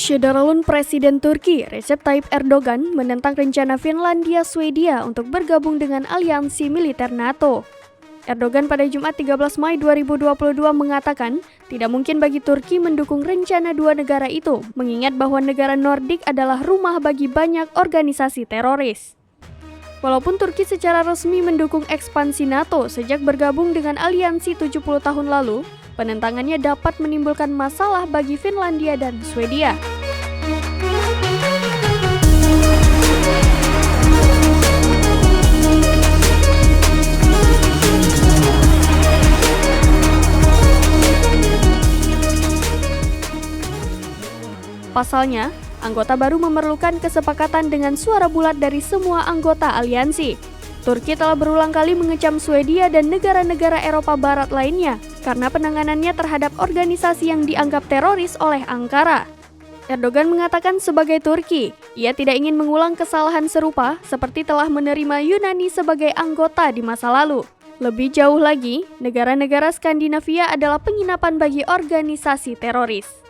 Syederalun Presiden Turki Recep Tayyip Erdogan menentang rencana Finlandia-Swedia untuk bergabung dengan aliansi militer NATO. Erdogan pada Jumat 13 Mei 2022 mengatakan tidak mungkin bagi Turki mendukung rencana dua negara itu, mengingat bahwa negara Nordik adalah rumah bagi banyak organisasi teroris. Walaupun Turki secara resmi mendukung ekspansi NATO sejak bergabung dengan aliansi 70 tahun lalu, penentangannya dapat menimbulkan masalah bagi Finlandia dan Swedia. Pasalnya, anggota baru memerlukan kesepakatan dengan suara bulat dari semua anggota aliansi. Turki telah berulang kali mengecam Swedia dan negara-negara Eropa Barat lainnya karena penanganannya terhadap organisasi yang dianggap teroris oleh Ankara. Erdogan mengatakan sebagai Turki, ia tidak ingin mengulang kesalahan serupa seperti telah menerima Yunani sebagai anggota di masa lalu. Lebih jauh lagi, negara-negara Skandinavia adalah penginapan bagi organisasi teroris.